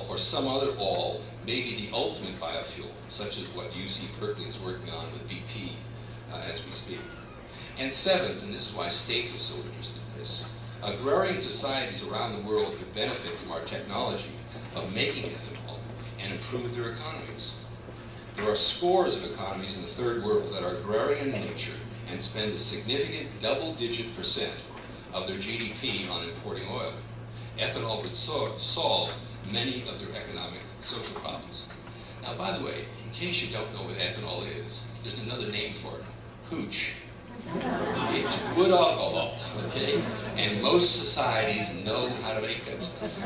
ethanol or some other oil may be the ultimate biofuel, such as what UC Berkeley is working on with BP as we speak. And seventh, and this is why State was so interested in this, agrarian societies around the world could benefit from our technology of making ethanol and improve their economies. There are scores of economies in the third world that are agrarian in nature and spend a significant double-digit % of their GDP on importing oil. Ethanol would solve many of their economic social problems. Now, by the way, in case you don't know what ethanol is, there's another name for it, hooch. It's wood alcohol, okay? And most societies know how to make that stuff,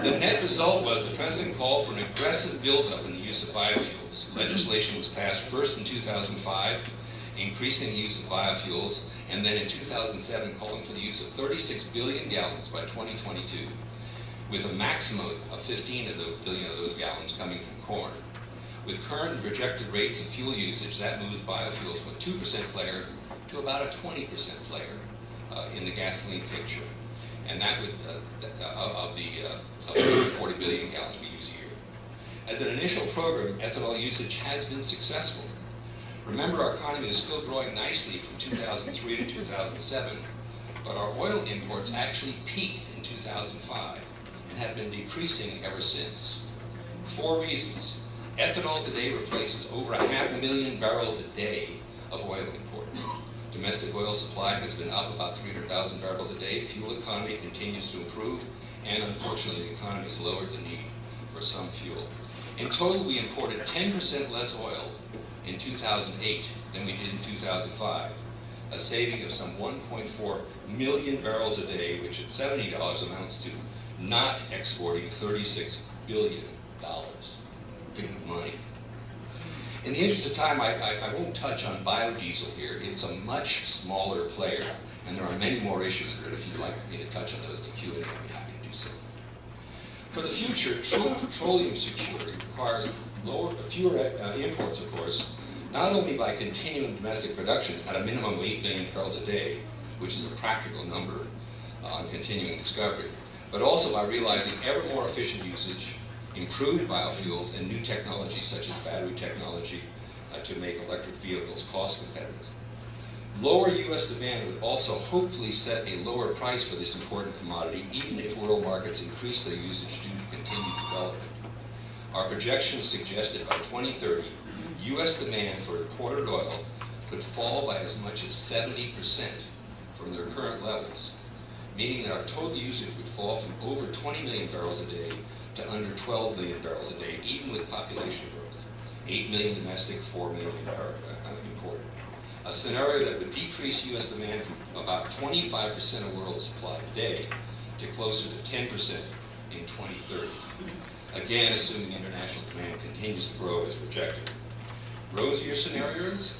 okay? The net result was the president called for an aggressive buildup in the use of biofuels. Legislation was passed first in 2005, increasing the use of biofuels, and then in 2007 calling for the use of 36 billion gallons by 2022, with a maximum of 15 billion of those gallons coming from corn. With current and projected rates of fuel usage, that moves biofuels from a 2% player to about a 20% player in the gasoline picture. And that would, of the 40 billion gallons we use a year. As an initial program, ethanol usage has been successful. Remember, our economy is still growing nicely from 2003 to 2007, but our oil imports actually peaked in 2005 and have been decreasing ever since. 4 reasons. Ethanol today replaces over 500,000 barrels a day of oil import. Domestic oil supply has been up about 300,000 barrels a day. Fuel economy continues to improve, and unfortunately the economy has lowered the need for some fuel. In total, we imported 10% less oil in 2008 than we did in 2005, a saving of some 1.4 million barrels a day, which at $70 amounts to not exporting $36 billion. Big money. In the interest of time, I won't touch on biodiesel here. It's a much smaller player, and there are many more issues, but if you'd like me to touch on those in the Q&A, I'd be happy to do so. For the future, true petroleum security requires fewer imports, of course, not only by continuing domestic production at a minimum of 8 billion barrels a day, which is a practical number on continuing discovery, but also by realizing ever more efficient usage, improved biofuels, and new technologies such as battery technology to make electric vehicles cost competitive. Lower U.S. demand would also hopefully set a lower price for this important commodity, even if world markets increase their usage due to continued development. Our projections suggest that by 2030, U.S. demand for imported oil could fall by as much as 70% from their current levels, meaning that our total usage would fall from over 20 million barrels a day to under 12 million barrels a day, even with population growth. 8 million domestic, 4 million imported. A scenario that would decrease U.S. demand from about 25% of world supply today to closer to 10% in 2030. Again, assuming international demand continues to grow as projected. Rosier scenarios,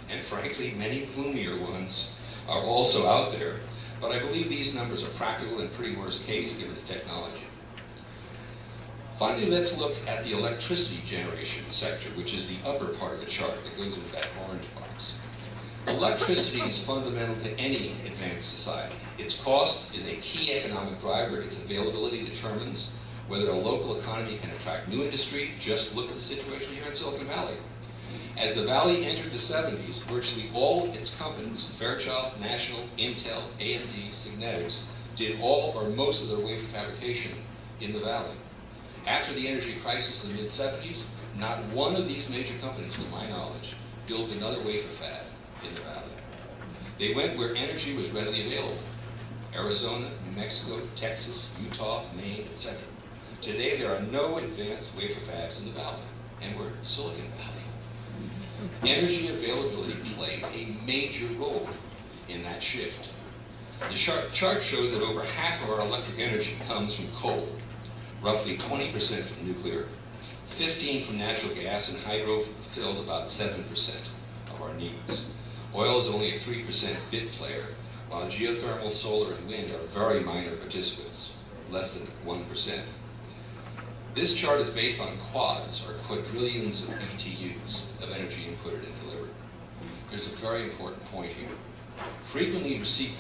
and frankly, many gloomier ones, are also out there, but I believe these numbers are practical and pretty worst case given the technology. Finally, let's look at the electricity generation sector, which is the upper part of the chart that goes into that orange box. Electricity is fundamental to any advanced society. Its cost is a key economic driver. Its availability determines whether a local economy can attract new industry. Just look at the situation here in Silicon Valley. As the Valley entered the 70s, virtually all its companies, Fairchild, National, Intel, AMD, Signetics, did all or most of their wafer fabrication in the Valley. After the energy crisis in the mid-70s, not one of these major companies, to my knowledge, built another wafer fab in the Valley. They went where energy was readily available. Arizona, New Mexico, Texas, Utah, Maine, etc. Today there are no advanced wafer fabs in the Valley, and we're Silicon Valley. Energy availability played a major role in that shift. The chart shows that over half of our electric energy comes from coal, roughly 20% from nuclear, 15% from natural gas, and hydro fills about 7% of our needs. Oil is only a 3% bit player, while geothermal, solar, and wind are very minor participants, less than 1%. This chart is based on quads, or quadrillions of BTUs of energy inputted and delivered. There's a very important point here. Frequently you see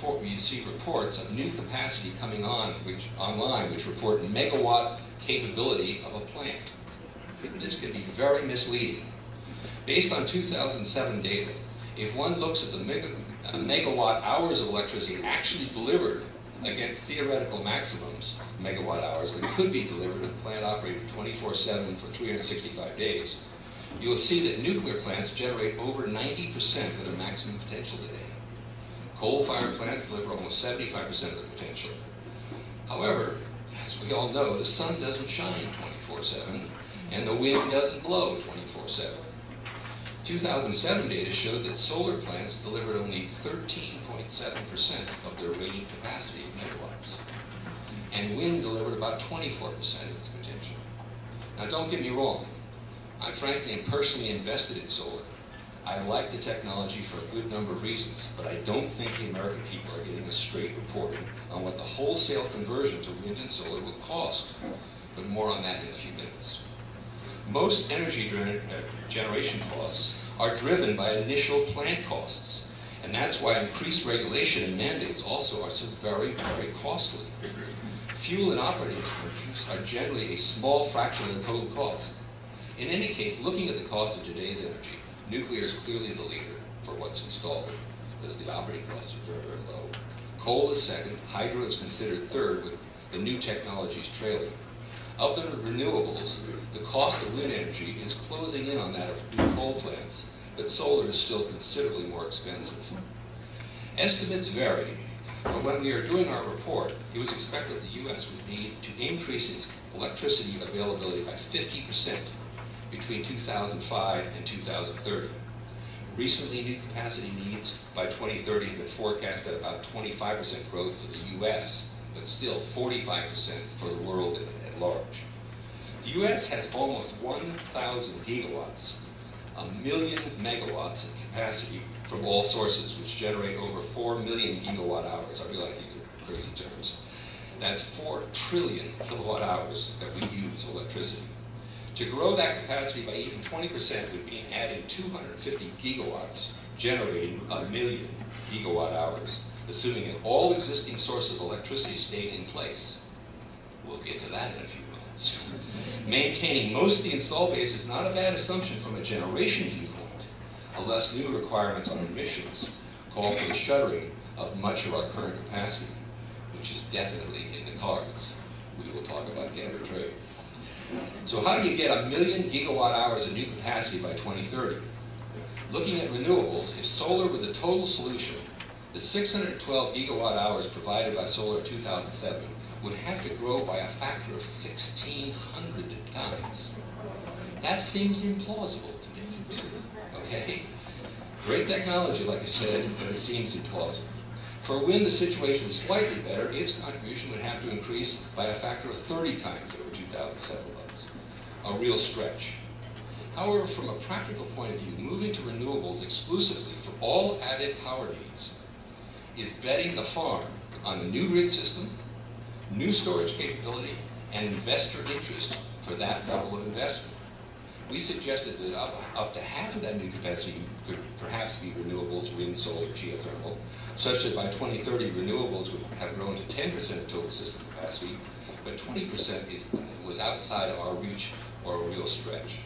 reports of new capacity coming online which report megawatt capability of a plant. This can be very misleading. Based on 2007 data, if one looks at the megawatt hours of electricity actually delivered against theoretical maximums, megawatt hours, that could be delivered in a plant operated 24/7 for 365 days, you'll see that nuclear plants generate over 90% of their maximum potential today. Coal-fired plants deliver almost 75% of their potential. However, as we all know, the sun doesn't shine 24/7, and the wind doesn't blow 24/7. 2007 data showed that solar plants delivered only 13.7% of their rated capacity of megawatts, and wind delivered about 24% of its potential. Now, don't get me wrong. I frankly am personally invested in solar. I like the technology for a good number of reasons, but I don't think the American people are getting a straight reporting on what the wholesale conversion to wind and solar will cost. But more on that in a few minutes. Most energy generation costs are driven by initial plant costs, and that's why increased regulation and mandates also are so very, very costly. Fuel and operating expenditures are generally a small fraction of the total cost. In any case, looking at the cost of today's energy, nuclear is clearly the leader for what's installed, because the operating costs are very, very low. Coal is second, hydro is considered third, with the new technologies trailing. Of the renewables, the cost of wind energy is closing in on that of new coal plants, but solar is still considerably more expensive. Estimates vary, but when we are doing our report, it was expected the U.S. would need to increase its electricity availability by 50% between 2005 and 2030. Recently, new capacity needs by 2030 have been forecast at about 25% growth for the U.S., but still 45% for the world at large. The U.S. has almost 1,000 gigawatts, 1 million megawatts of capacity from all sources, which generate over 4 million gigawatt hours. I realize these are crazy terms. That's 4 trillion kilowatt hours that we use electricity. To grow that capacity by even 20% would mean adding 250 gigawatts, generating 1 million gigawatt hours, assuming that all existing sources of electricity stayed in place. We'll get to that in a few moments. Maintaining most of the install base is not a bad assumption from a generation viewpoint, unless new requirements on emissions call for the shuttering of much of our current capacity, which is definitely in the cards. We will talk about cap and trade. So how do you get 1 million gigawatt hours of new capacity by 2030? Looking at renewables, if solar were the total solution, the 612 gigawatt hours provided by solar in 2007 would have to grow by a factor of 1,600 times. That seems implausible to me, okay? Great technology, like I said, but it seems implausible. For wind, the situation is slightly better. Its contribution would have to increase by a factor of 30 times over 2007 levels. A real stretch. However, from a practical point of view, moving to renewables exclusively for all added power needs is betting the farm on a new grid system, new storage capability, and investor interest for that level of investment. We suggested that up to half of that new capacity could perhaps be renewables, wind, solar, geothermal, such that by 2030 renewables would have grown to 10% of total system capacity, but 20% was outside of our reach or a real stretch.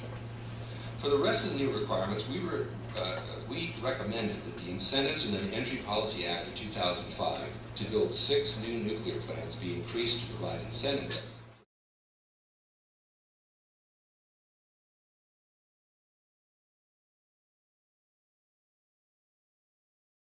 For the rest of the new requirements, we recommended that the incentives in the Energy Policy Act of 2005 to build 6 new nuclear plants be increased to provide incentives